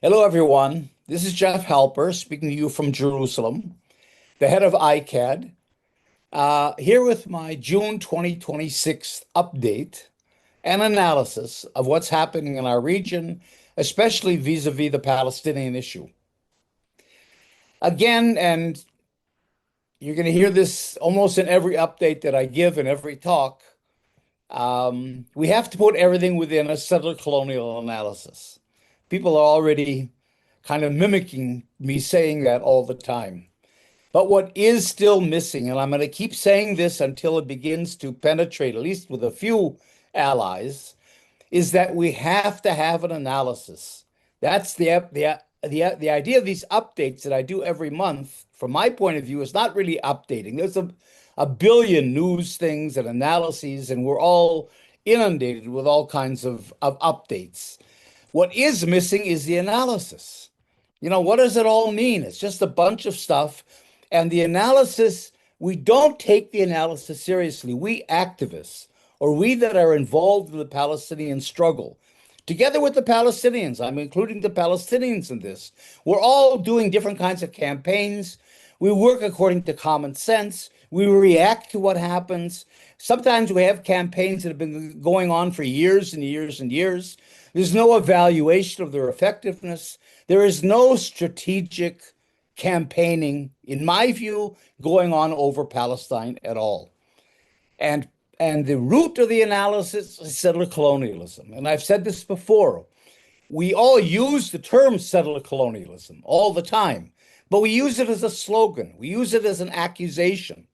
Hello, everyone. This is Jeff Halper speaking to you from Jerusalem, the head of ICAD, here with my June 2026 update and analysis of what's happening in our region, especially vis-a-vis the Palestinian issue. Again, and you're going to hear this almost in every update that I give and every talk, we have to put everything within a settler colonial analysis. People are already kind of mimicking me saying that all the time. But what is still missing, and I'm going to keep saying this until it begins to penetrate, at least with a few allies, is that we have to have an analysis. That's the idea of these updates that I do every month, from my point of view, is not really updating. There's a billion news things and analyses, and we're all inundated with all kinds of updates. What is missing is the analysis. What does it all mean? It's just a bunch of stuff. And the analysis, we don't take the analysis seriously. We activists, or we that are involved in the Palestinian struggle, together with the Palestinians, I'm including the Palestinians in this, we're all doing different kinds of campaigns. We work according to common sense. We react to what happens. Sometimes we have campaigns that have been going on for years and years and years. There's no evaluation of their effectiveness. There is no strategic campaigning, in my view, going on over Palestine at all. And the root of the analysis is settler colonialism. And I've said this before. We all use the term settler colonialism all the time, but we use it as a slogan. We use it as an accusation.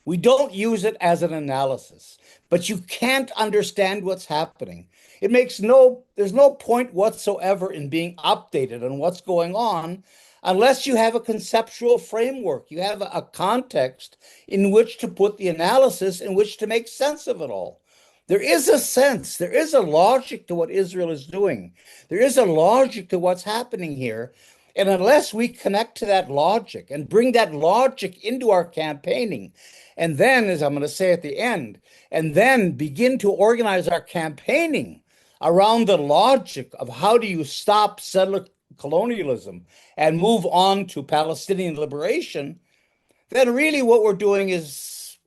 We don't use it as an analysis. But you can't understand what's happening. There's no point whatsoever in being updated on what's going on unless you have a conceptual framework. You have a context in which to put the analysis, in which to make sense of it all. There is a sense, there is a logic to what Israel is doing. There is a logic to what's happening here. And unless we connect to that logic and bring that logic into our campaigning, and then, as I'm going to say at the end, and then begin to organize our campaigning around the logic of how do you stop settler colonialism and move on to Palestinian liberation, then really what we're doing is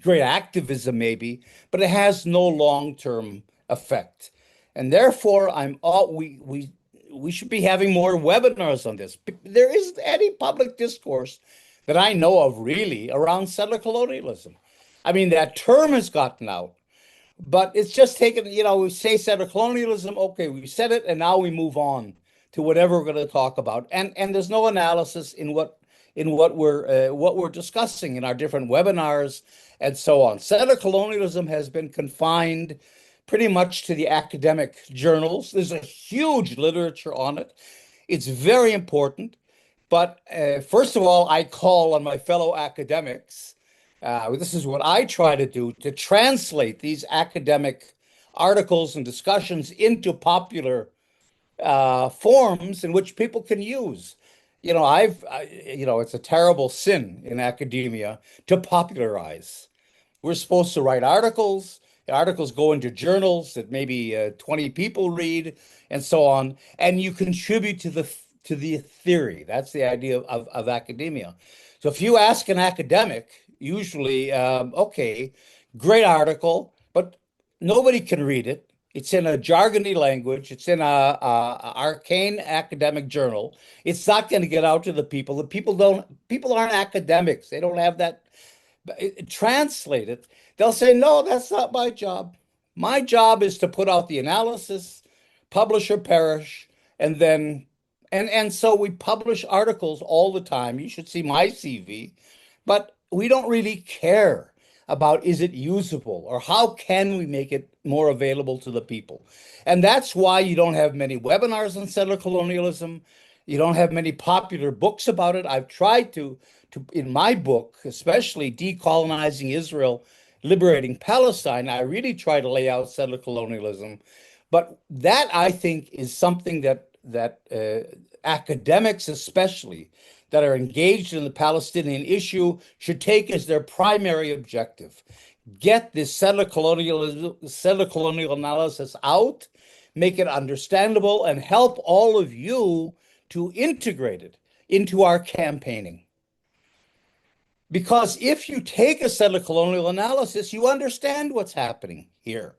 great activism maybe, but it has no long-term effect. And therefore, we should be having more webinars on this. There isn't any public discourse that I know of really around settler colonialism. I mean, that term has gotten out, but it's just taken, we say settler colonialism, okay, we said it, and now we move on to whatever we're going to talk about. And there's no analysis in what we're discussing in our different webinars and so on. Settler colonialism has been confined pretty much to the academic journals. There's a huge literature on it. It's very important. But first of all, I call on my fellow academics. This is what I try to do, to translate these academic articles and discussions into popular forms in which people can use. It's a terrible sin in academia to popularize. We're supposed to write articles. The articles go into journals that maybe 20 people read, and so on. And you contribute to the theory. That's the idea of academia. So if you ask an academic, usually, okay, great article, but nobody can read it. It's in a jargony language. It's in a arcane academic journal. It's not going to get out to the people. People aren't academics. They don't have that. Translate it. They'll say, no, that's not my job. My job is to put out the analysis, publish or perish, and then and so we publish articles all the time. You should see my CV, but we don't really care about is it usable or how can we make it more available to the people. And that's why you don't have many webinars on settler colonialism. You don't have many popular books about it. I've tried to in my book, especially Decolonizing Israel, Liberating Palestine, I really try to lay out settler colonialism. But that, I think, is something that academics especially that are engaged in the Palestinian issue should take as their primary objective. Get this settler colonial analysis out, make it understandable, and help all of you to integrate it into our campaigning. Because if you take a settler colonial analysis, you understand what's happening here.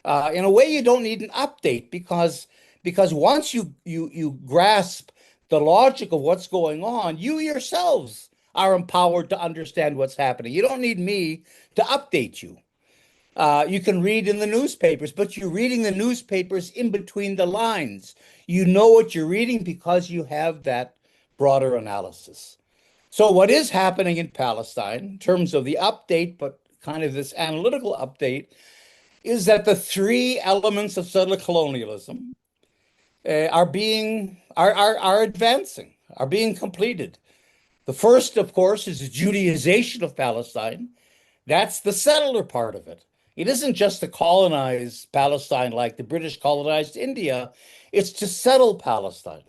In a way, you don't need an update because once you grasp the logic of what's going on, you yourselves are empowered to understand what's happening. You don't need me to update you. You can read in the newspapers, but you're reading the newspapers in between the lines. You know what you're reading because you have that broader analysis. So what is happening in Palestine in terms of the update, but kind of this analytical update, is that the three elements of settler colonialism are advancing, are being completed. The first, of course, is the Judaization of Palestine. That's the settler part of it. It isn't just to colonize Palestine like the British colonized India. It's to settle Palestine,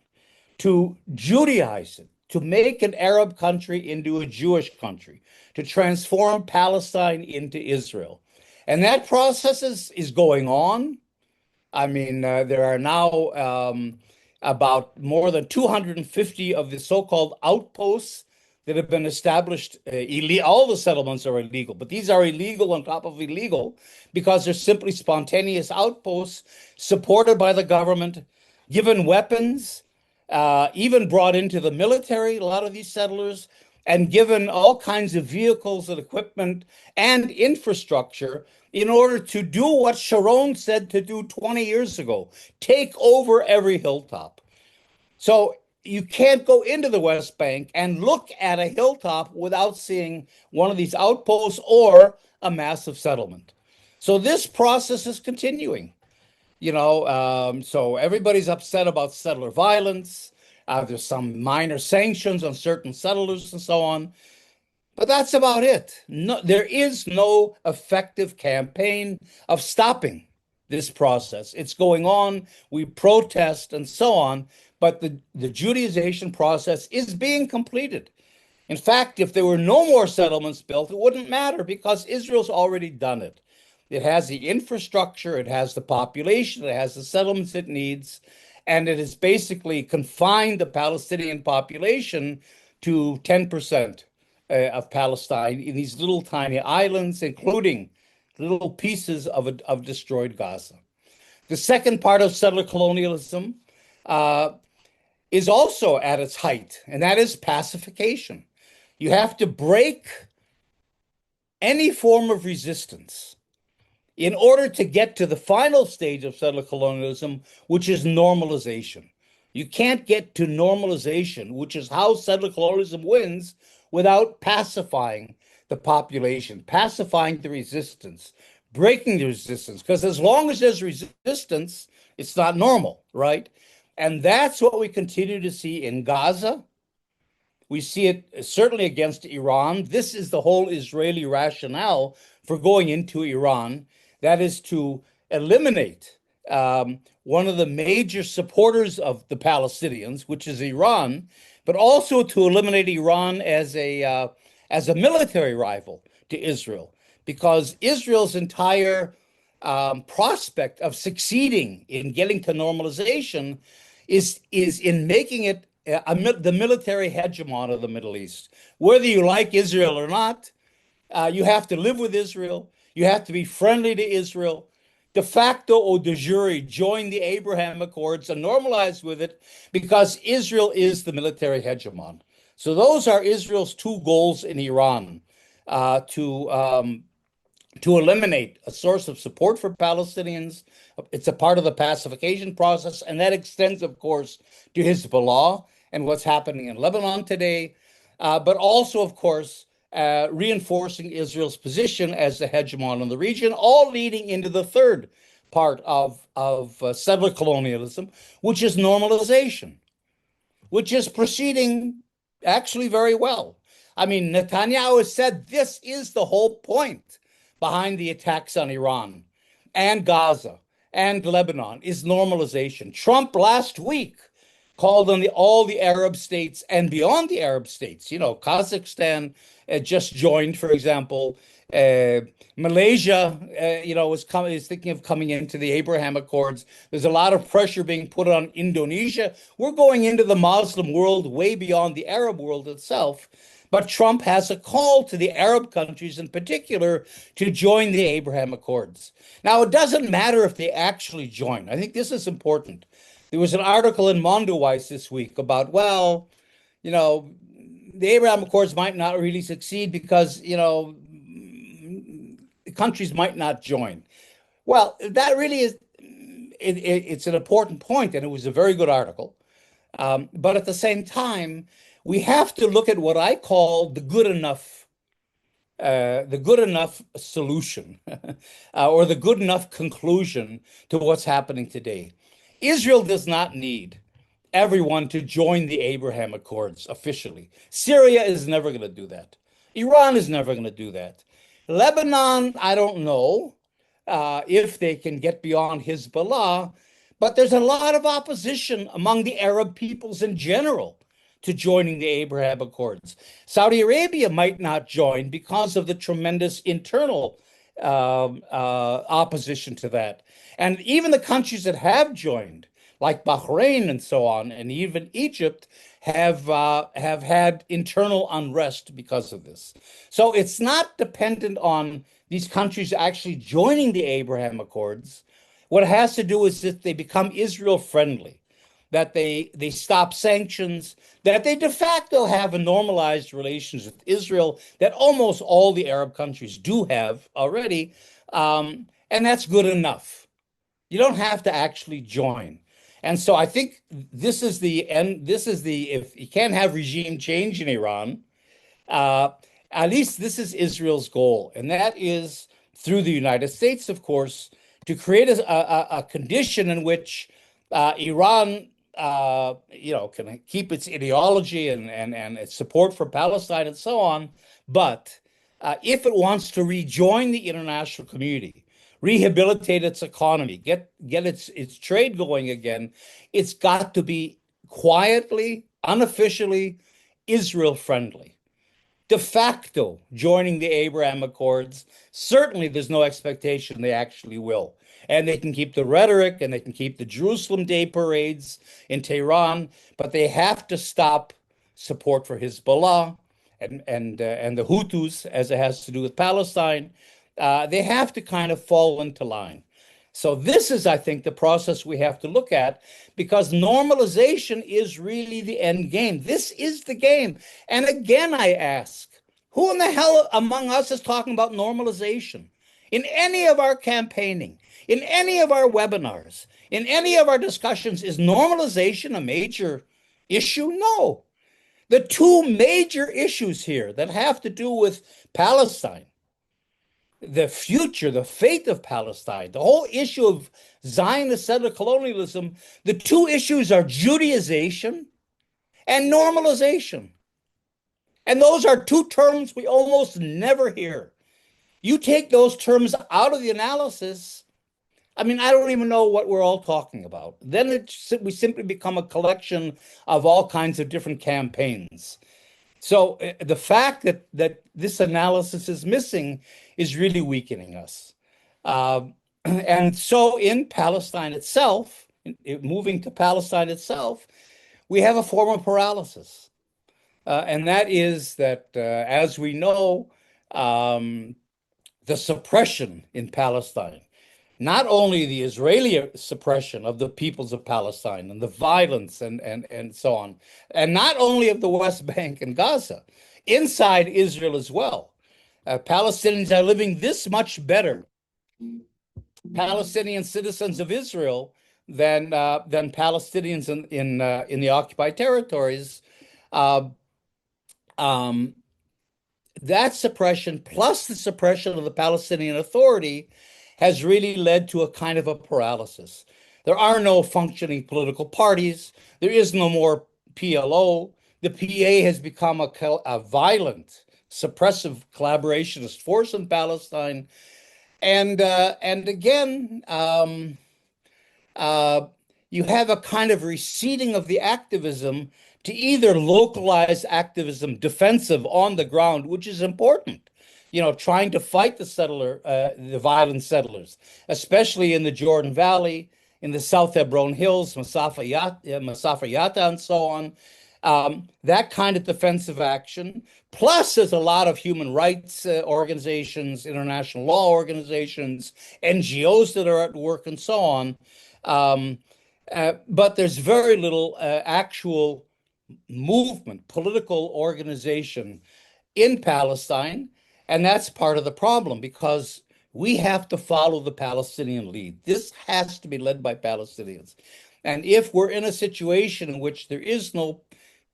to Judaize it, to make an Arab country into a Jewish country, to transform Palestine into Israel. And that process is going on. I mean, there are now about more than 250 of the so-called outposts that have been established. All the settlements are illegal, but these are illegal on top of illegal because they're simply spontaneous outposts supported by the government, given weapons, even brought into the military, a lot of these settlers, and given all kinds of vehicles and equipment and infrastructure in order to do what Sharon said to do 20 years ago, take over every hilltop. So you can't go into the West Bank and look at a hilltop without seeing one of these outposts or a massive settlement. So this process is continuing. So everybody's upset about settler violence. There's some minor sanctions on certain settlers and so on. But that's about it. No, there is no effective campaign of stopping this process. It's going on. We protest and so on. But the Judaization process is being completed. In fact, if there were no more settlements built, it wouldn't matter because Israel's already done it. It has the infrastructure, it has the population, it has the settlements it needs, and it has basically confined the Palestinian population to 10% of Palestine in these little tiny islands, including little pieces of destroyed Gaza. The second part of settler colonialism is also at its height, and that is pacification. You have to break any form of resistance in order to get to the final stage of settler colonialism, which is normalization. You can't get to normalization, which is how settler colonialism wins, without pacifying the population, pacifying the resistance, breaking the resistance. Because as long as there's resistance, it's not normal, right? And that's what we continue to see in Gaza. We see it certainly against Iran. This is the whole Israeli rationale for going into Iran. That is to eliminate one of the major supporters of the Palestinians, which is Iran, but also to eliminate Iran as a military rival to Israel, because Israel's entire prospect of succeeding in getting to normalization is in making it the military hegemon of the Middle East. Whether you like Israel or not, you have to live with Israel. You have to be friendly to Israel. De facto or de jure, join the Abraham Accords and normalize with it because Israel is the military hegemon. So those are Israel's two goals in Iran, to eliminate a source of support for Palestinians. It's a part of the pacification process, and that extends, of course, to Hezbollah and what's happening in Lebanon today, but also, of course, reinforcing Israel's position as the hegemon in the region, all leading into the third part of settler colonialism, which is normalization, which is proceeding actually very well. I mean, Netanyahu has said this is the whole point behind the attacks on Iran and Gaza and Lebanon is normalization. Trump last week called on all the Arab states and beyond the Arab states. Kazakhstan just joined, for example. Uh, Malaysia, is thinking of coming into the Abraham Accords. There's a lot of pressure being put on Indonesia. We're going into the Muslim world way beyond the Arab world itself. But Trump has a call to the Arab countries in particular to join the Abraham Accords. Now, it doesn't matter if they actually join. I think this is important. There was an article in Mondoweiss this week about, well, the Abraham Accords might not really succeed because, countries might not join. Well, that really is, it's an important point, and it was a very good article. But at the same time, we have to look at what I call the good enough solution, or the good enough conclusion to what's happening today. Israel does not need everyone to join the Abraham Accords officially. Syria is never going to do that. Iran is never going to do that. Lebanon, I don't know if they can get beyond Hezbollah, but there's a lot of opposition among the Arab peoples in general to joining the Abraham Accords. Saudi Arabia might not join because of the tremendous internal opposition to that. And even the countries that have joined, like Bahrain and so on, and even Egypt, have had internal unrest because of this. So it's not dependent on these countries actually joining the Abraham Accords. What it has to do is that they become Israel friendly, that they stop sanctions, that they de facto have a normalized relations with Israel that almost all the Arab countries do have already, and that's good enough. You don't have to actually join. And so I think this is the end. This is if you can't have regime change in Iran, uh, at least this is Israel's goal. And that is through the United States, of course, to create a condition in which Iran, can keep its ideology and its support for Palestine and so on. But if it wants to rejoin the international community, rehabilitate its economy, get its trade going again, it's got to be quietly, unofficially Israel friendly. De facto joining the Abraham Accords, certainly there's no expectation they actually will. And they can keep the rhetoric and they can keep the Jerusalem Day parades in Tehran, but they have to stop support for Hezbollah and the Hutus as it has to do with Palestine. They have to kind of fall into line. So this is, I think, the process we have to look at, because normalization is really the end game. This is the game. And again, I ask, who in the hell among us is talking about normalization? In any of our campaigning, in any of our webinars, in any of our discussions, is normalization a major issue? No. The two major issues here that have to do with Palestine, the future, the fate of Palestine, the whole issue of Zionist settler colonialism, the two issues are Judaization and normalization. And those are two terms we almost never hear. You take those terms out of the analysis, I mean, I don't even know what we're all talking about. Then we simply become a collection of all kinds of different campaigns. So the fact that this analysis is missing is really weakening us. And so in Palestine itself, moving to Palestine itself, we have a form of paralysis. And that is that, as we know, the suppression in Palestine, not only the Israeli suppression of the peoples of Palestine and the violence and so on, and not only of the West Bank and Gaza, inside Israel as well. Palestinians are living this much better, Palestinian citizens of Israel, than Palestinians in the occupied territories. Uh, um, that suppression, plus the suppression of the Palestinian Authority, has really led to a kind of a paralysis. There are no functioning political parties. There is no more PLO. The PA has become a violent, suppressive collaborationist force in Palestine. And again, you have a kind of receding of the activism to either localize activism defensive on the ground, which is important, trying to fight the violent settlers, especially in the Jordan Valley, in the South Hebron Hills, Masafer Yatta, and so on. That kind of defensive action. Plus, there's a lot of human rights organizations, international law organizations, NGOs that are at work, and so on. Um, but there's very little actual movement, political organization in Palestine. And that's part of the problem because we have to follow the Palestinian lead. This has to be led by Palestinians. And if we're in a situation in which there is no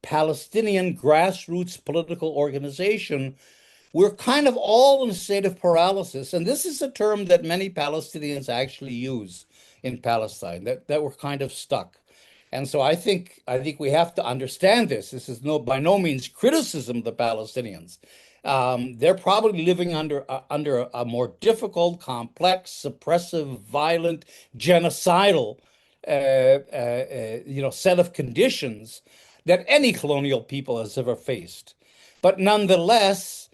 Palestinian grassroots political organization, we're kind of all in a state of paralysis. And this is a term that many Palestinians actually use in Palestine, that we're kind of stuck. And so I think we have to understand this. This is by no means criticism of the Palestinians. They're probably living under a more difficult, complex, suppressive, violent, genocidal, set of conditions that any colonial people has ever faced. But nonetheless,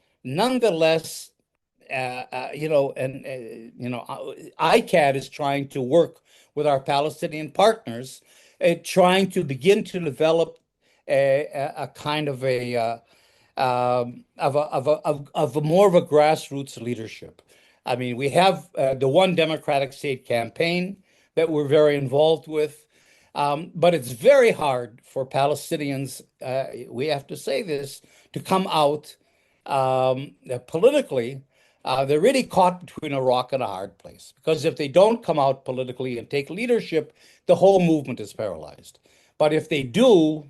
ICAD is trying to work with our Palestinian partners, trying to begin to develop a kind of a more of a grassroots leadership. I mean, we have the One Democratic State campaign that we're very involved with, but it's very hard for Palestinians, we have to say this, to come out politically. They're really caught between a rock and a hard place because if they don't come out politically and take leadership, the whole movement is paralyzed. But if they do,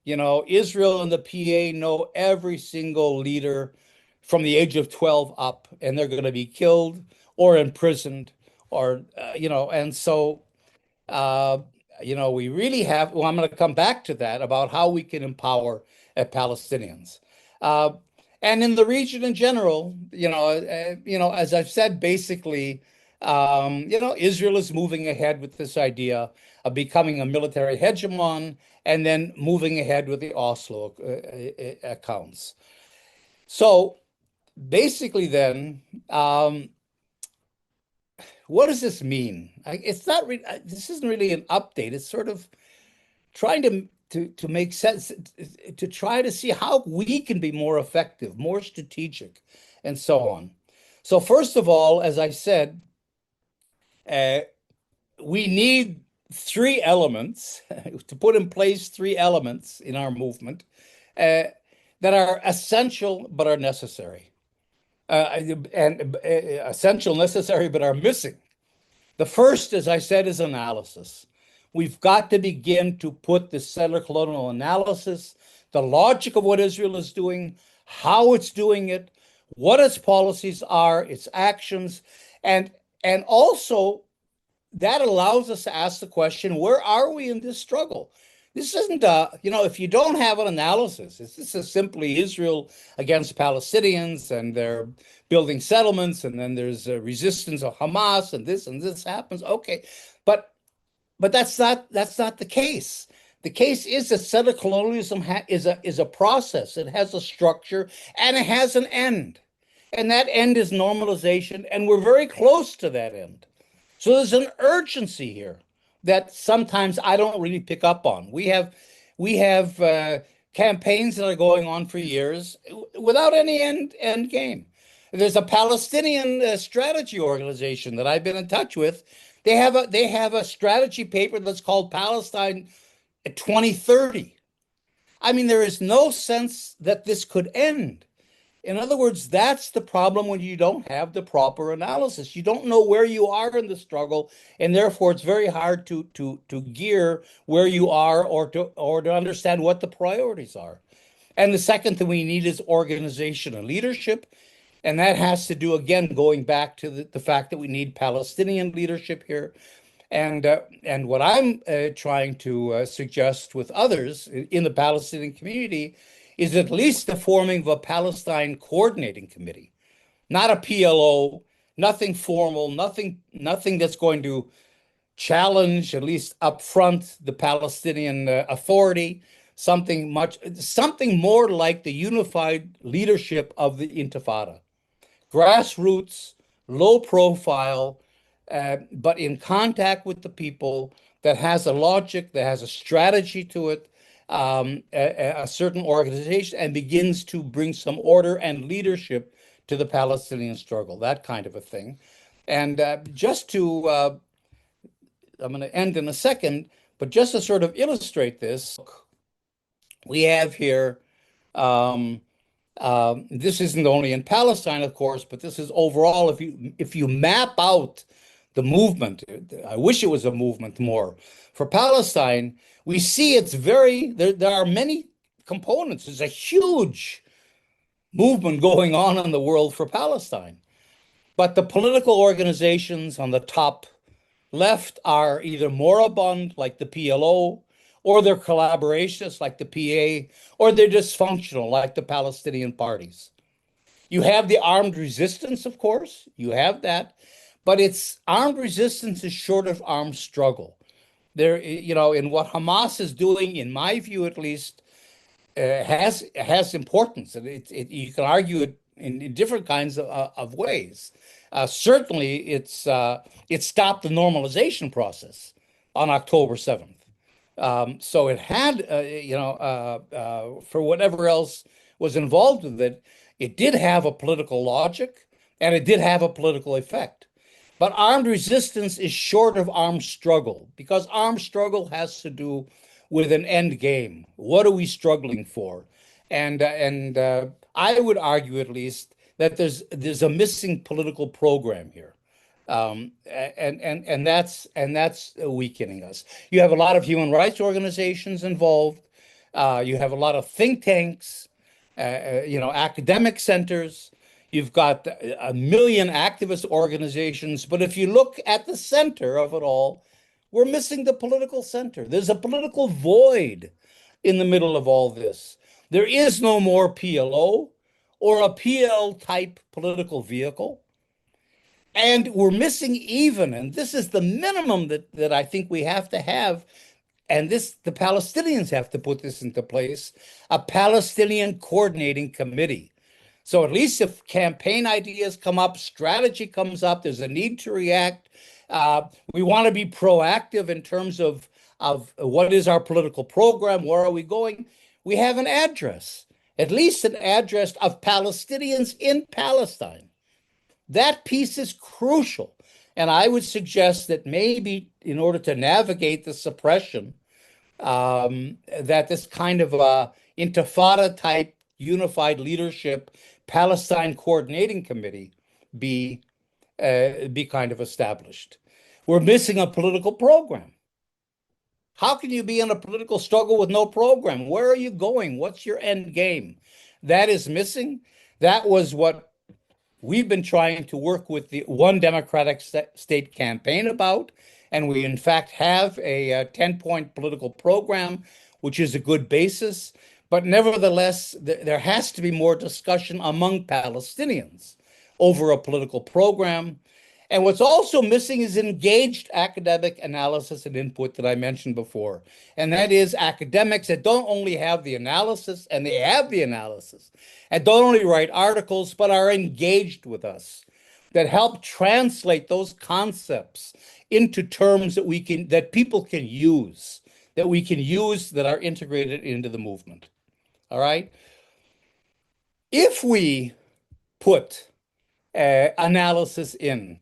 Israel and the PA know every single leader from the age of 12 up, and they're going to be killed or imprisoned, and so, we really have, well, I'm going to come back to that about how we can empower Palestinians. And in the region in general, as I've said, basically, Israel is moving ahead with this idea of becoming a military hegemon and then moving ahead with the Oslo accounts. So basically then, what does this mean? It's not really, this isn't really an update. It's sort of trying to make sense, to try to see how we can be more effective, more strategic, and so on. So first of all, as I said, we need three elements to put in place three elements in our movement that are essential but are necessary. And essential, necessary, but are missing. The first, as I said, is analysis. We've got to begin to put the settler colonial analysis, the logic of what Israel is doing, how it's doing it, what its policies are, its actions, and also that allows us to ask the question, where are we in this struggle? This isn't, if you don't have an analysis, this is simply Israel against Palestinians and they're building settlements and then there's a resistance of Hamas and this happens. Okay, but that's not the case. The case is that settler colonialism is a process. It has a structure and it has an end. And that end is normalization, and we're very close to that end. So there's an urgency here that sometimes I don't really pick up on. We have campaigns that are going on for years without any end game. There's a Palestinian strategy organization that I've been in touch with. They have a strategy paper that's called Palestine 2030. I mean, there is no sense that this could end. In other words, that's the problem when you don't have the proper analysis. You don't know where you are in the struggle, and therefore it's very hard to gear where you are or to understand what the priorities are. And the second thing we need is organization and leadership. And that has to do, again, going back to the fact that we need Palestinian leadership here. And what I'm trying to suggest with others in the Palestinian community is at least the forming of a Palestine coordinating committee, not a PLO, nothing formal, nothing that's going to challenge, at least up front, the Palestinian Authority, something more like the unified leadership of the Intifada. Grassroots, low profile, but in contact with the people, that has a logic, that has a strategy to it, a certain organization, and begins to bring some order and leadership to the Palestinian struggle, that kind of a thing. And I'm going to end in a second, but just to sort of illustrate this, we have here, this isn't only in Palestine, of course, but this is overall. If you map out the movement, I wish it was a movement more for Palestine. We see there are many components. There's a huge movement going on in the world for Palestine, but the political organizations on the top left are either moribund, like the PLO, or they're collaborationists, like the PA, or they're dysfunctional, like the Palestinian parties. You have the armed resistance, of course, you have that, but it's armed resistance is short of armed struggle. There, in what Hamas is doing, in my view at least, has importance, and you can argue it in different kinds of ways. Certainly, it stopped the normalization process on October 7th. So it had, for whatever else was involved with it, it did have a political logic and it did have a political effect. But armed resistance is short of armed struggle, because armed struggle has to do with an end game. What are we struggling for? And I would argue, at least, that there's a missing political program here, and that's weakening us. You have a lot of human rights organizations involved. You have a lot of think tanks, academic centers. You've got a million activist organizations, but if you look at the center of it all, we're missing the political center. There's a political void in the middle of all this. There is no more PLO or a PL type political vehicle. And we're missing and this is the minimum that I think we have to have, and the Palestinians have to put this into place, a Palestinian coordinating committee. So at least if campaign ideas come up, strategy comes up, there's a need to react. We want to be proactive in terms of what is our political program, where are we going? We have an address, at least an address of Palestinians in Palestine. That piece is crucial. And I would suggest that maybe in order to navigate the suppression, that this kind of intifada type unified leadership Palestine coordinating committee be kind of established. We're missing a political program. How can you be in a political struggle with no program? Where are you going? What's your end game? That is missing. That was what we've been trying to work with the One Democratic State campaign about. And we, in fact, have a 10-point political program, which is a good basis. But nevertheless, there has to be more discussion among Palestinians over a political program. And what's also missing is engaged academic analysis and input that I mentioned before. And that is academics that don't only have the analysis, and they have the analysis, and don't only write articles, but are engaged with us, that help translate those concepts into terms that people can use, that are integrated into the movement. All right. If we put analysis in,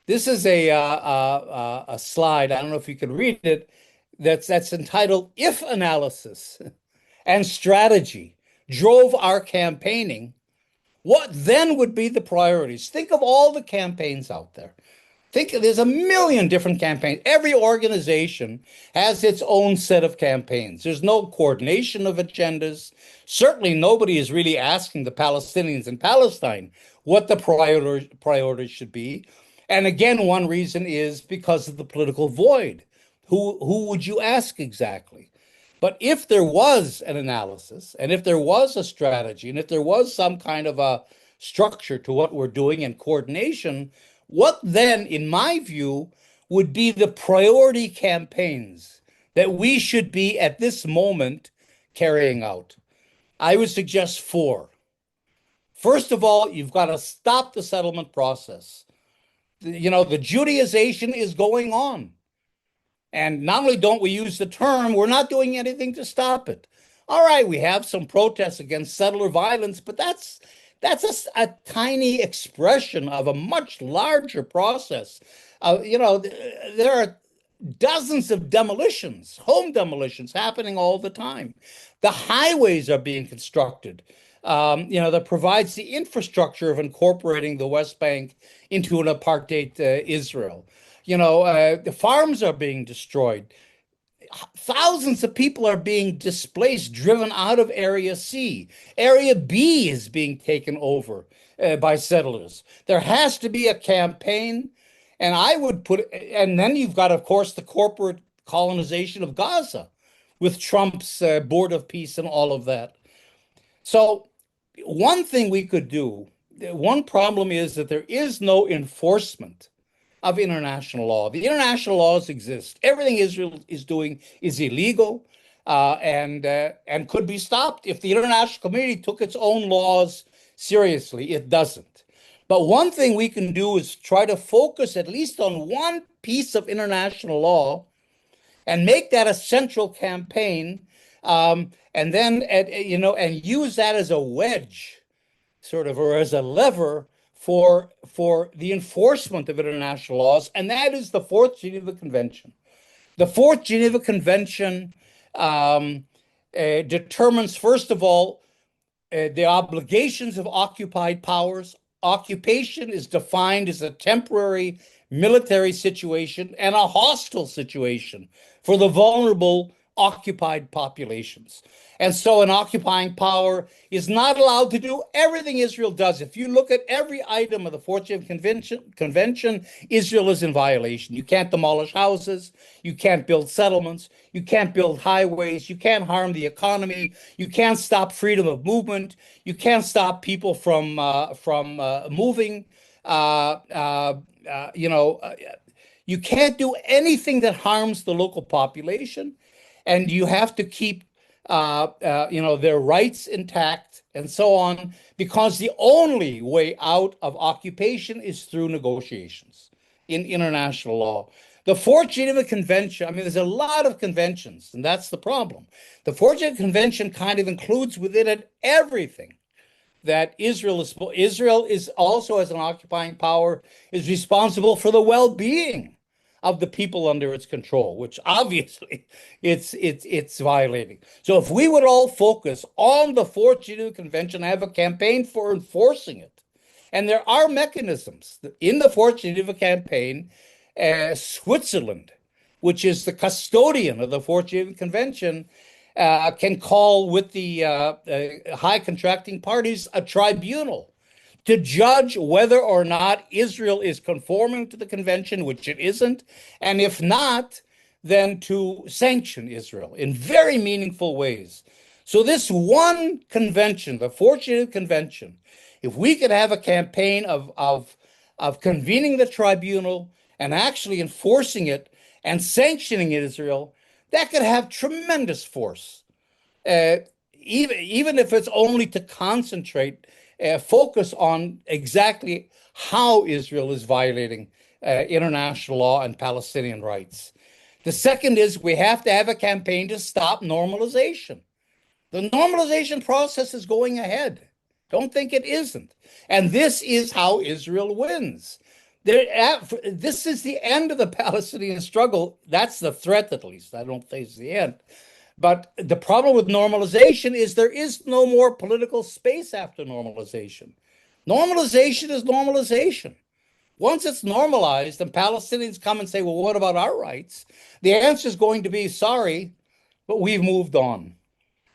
this is a slide. I don't know if you can read it. That's entitled "If Analysis and Strategy Drove Our Campaigning, What Then Would Be the Priorities?" Think of all the campaigns out there. There's a million different campaigns. Every organization has its own set of campaigns. There's no coordination of agendas. Certainly nobody is really asking the Palestinians in Palestine what the priorities should be. And again, one reason is because of the political void. Who would you ask exactly? But if there was an analysis, and if there was a strategy, and if there was some kind of a structure to what we're doing and coordination, what then, in my view, would be the priority campaigns that we should be at this moment carrying out? I would suggest four. First of all, you've got to stop the settlement process. The Judaization is going on. And not only don't we use the term, we're not doing anything to stop it. All right, we have some protests against settler violence, but that's a tiny expression of a much larger process. There are dozens of demolitions, home demolitions happening all the time. The highways are being constructed, that provides the infrastructure of incorporating the West Bank into an apartheid Israel. The farms are being destroyed. Thousands of people are being displaced, driven out of Area C. Area B is being taken over by settlers. There has to be a campaign, and then you've got, of course, the corporate colonization of Gaza with Trump's Board of Peace and all of that. So one thing we could do, one problem is that there is no enforcement of international law. The international laws exist. Everything Israel is doing is illegal and could be stopped if the international community took its own laws seriously. It doesn't. But one thing we can do is try to focus at least on one piece of international law and make that a central campaign, and then and use that as a wedge, sort of, or as a lever for the enforcement of international laws, and that is the Fourth Geneva Convention. The Fourth Geneva Convention determines, first of all, the obligations of occupied powers. Occupation is defined as a temporary military situation and a hostile situation for the vulnerable occupied populations. And so an occupying power is not allowed to do everything Israel does. If you look at every item of the Fourth Geneva Convention, Israel is in violation. You can't demolish houses. You can't build settlements. You can't build highways. You can't harm the economy. You can't stop freedom of movement. You can't stop people from moving. You can't do anything that harms the local population, and you have to keep their rights intact and so on, because the only way out of occupation is through negotiations in international law. The Fourth Geneva Convention, there's a lot of conventions, and that's the problem. The Fourth Geneva Convention kind of includes within it everything that Israel is also, as an occupying power, is responsible for the well-being of the people under its control, which obviously it's violating. So if we would all focus on the Fourth Geneva Convention, have a campaign for enforcing it, and there are mechanisms in the Fourth Geneva campaign. Switzerland, which is the custodian of the Fourth Geneva Convention, can call with the high contracting parties a tribunal to judge whether or not Israel is conforming to the convention, which it isn't, and if not, then to sanction Israel in very meaningful ways. So this one convention, the Fourth Geneva Convention, if we could have a campaign of convening the tribunal and actually enforcing it and sanctioning Israel, that could have tremendous force, even if it's only to concentrate, focus on exactly how Israel is violating international law and Palestinian rights. The second is we have to have a campaign to stop normalization. The normalization process is going ahead. Don't think it isn't. And this is how Israel wins. This is the end of the Palestinian struggle. That's the threat, at least. I don't think it's the end. But the problem with normalization is there is no more political space after normalization. Normalization is normalization. Once it's normalized and Palestinians come and say, well, what about our rights? The answer is going to be, sorry, but we've moved on.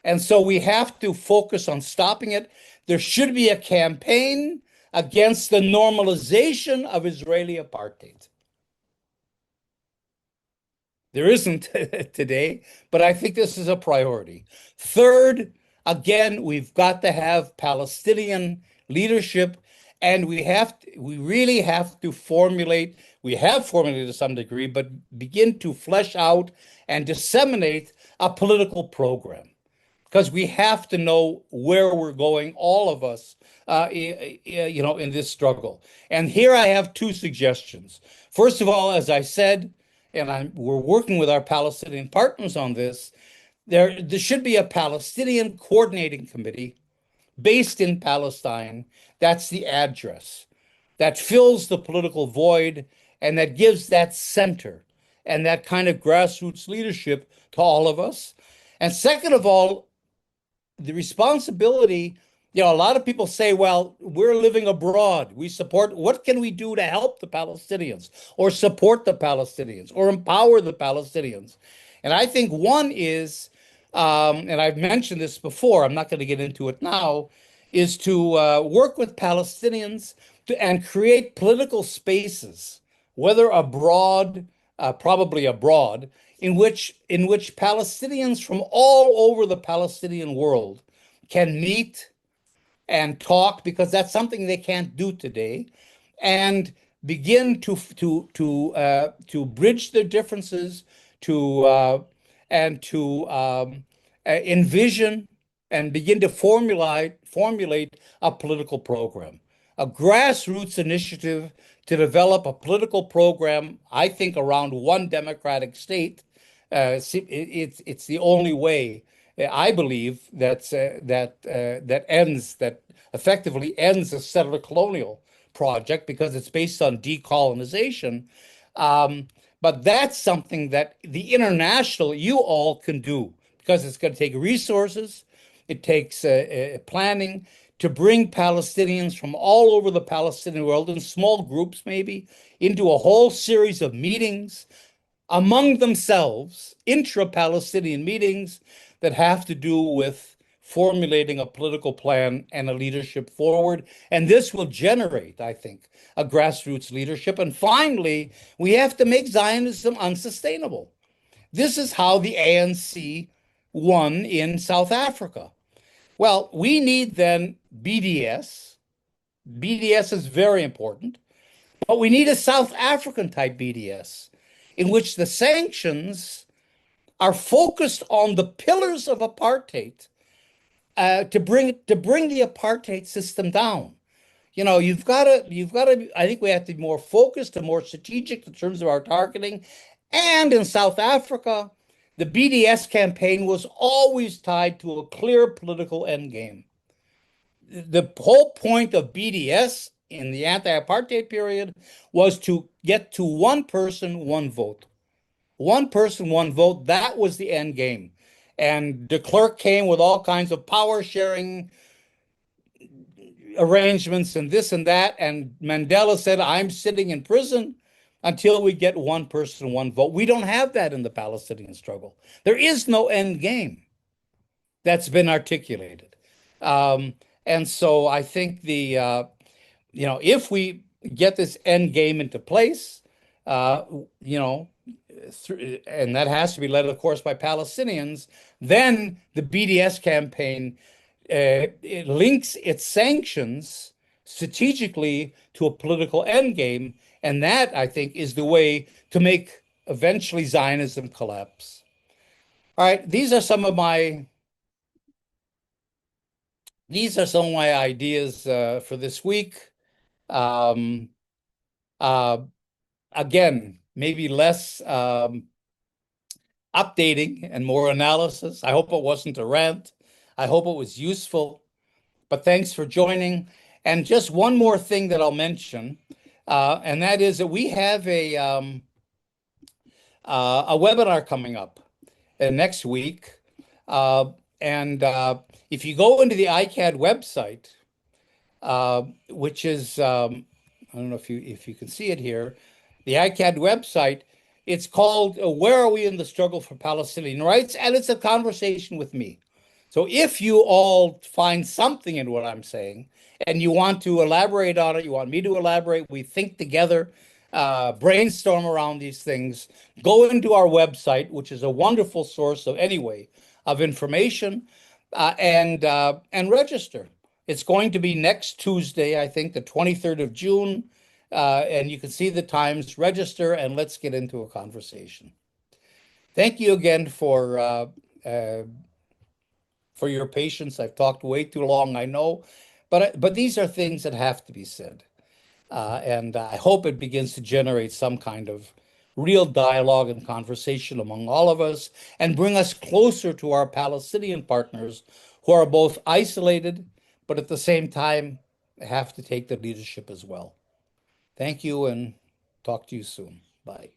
And so we have to focus on stopping it. There should be a campaign against the normalization of Israeli apartheid. There isn't today, but I think this is a priority. Third, again, we've got to have Palestinian leadership, and we really have to formulate, we have formulated to some degree, but begin to flesh out and disseminate a political program because we have to know where we're going, all of us, in this struggle. And here I have two suggestions. First of all, as I said, and we're working with our Palestinian partners on this, there should be a Palestinian coordinating committee based in Palestine. That's the address that fills the political void and that gives that center and that kind of grassroots leadership to all of us. And second of all, the responsibility, a lot of people say, well, we're living abroad. We support, what can we do to help the Palestinians or support the Palestinians or empower the Palestinians? And I think one is, and I've mentioned this before, I'm not going to get into it now, is to work with Palestinians and create political spaces, whether abroad, probably abroad, in which Palestinians from all over the Palestinian world can meet and talk, because that's something they can't do today, and begin to bridge their differences, to and to envision and begin to formulate a political program, a grassroots initiative to develop a political program. I think around one democratic state. It's the only way, I believe, that effectively ends a settler colonial project, because it's based on decolonization. But that's something that the international, you all can do, because it's going to take resources. It takes planning to bring Palestinians from all over the Palestinian world in small groups, maybe, into a whole series of meetings among themselves, intra-Palestinian meetings that have to do with formulating a political plan and a leadership forward. And this will generate, I think, a grassroots leadership. And finally, we have to make Zionism unsustainable. This is how the ANC won in South Africa. Well, we need then BDS. BDS is very important, but we need a South African type BDS in which the sanctions are focused on the pillars of apartheid, to bring the apartheid system down. You've got to. I think we have to be more focused and more strategic in terms of our targeting. And in South Africa, the BDS campaign was always tied to a clear political endgame. The whole point of BDS in the anti-apartheid period was to get to one person, one vote. One person, one vote. That was the end game. And de Klerk came with all kinds of power sharing arrangements and this and that. And Mandela said, I'm sitting in prison until we get one person, one vote. We don't have that in the Palestinian struggle. There is no end game that's been articulated. And so I think if we get this end game into place, and that has to be led, of course, by Palestinians, then the BDS campaign it links its sanctions strategically to a political endgame, and that, I think, is the way to make eventually Zionism collapse. All right, these are some of my ideas for this week. Again, maybe less updating and more analysis. I hope it wasn't a rant. I hope it was useful. But thanks for joining. And just one more thing that I'll mention, and that is that we have a webinar coming up next week. And if you go into the ICAD website, which is, I don't know if you can see it here, the ICAD website, it's called Where Are We in the Struggle for Palestinian Rights? And it's a conversation with me. So if you all find something in what I'm saying and you want to elaborate on it, you want me to elaborate, we think together, brainstorm around these things, go into our website, which is a wonderful source of information, and register. It's going to be next Tuesday, I think, the 23rd of June And you can see the times, register, and let's get into a conversation. Thank you again uh, for your patience. I've talked way too long, I know, but these are things that have to be said. And I hope it begins to generate some kind of real dialogue and conversation among all of us and bring us closer to our Palestinian partners who are both isolated, but at the same time have to take the leadership as well. Thank you and talk to you soon. Bye.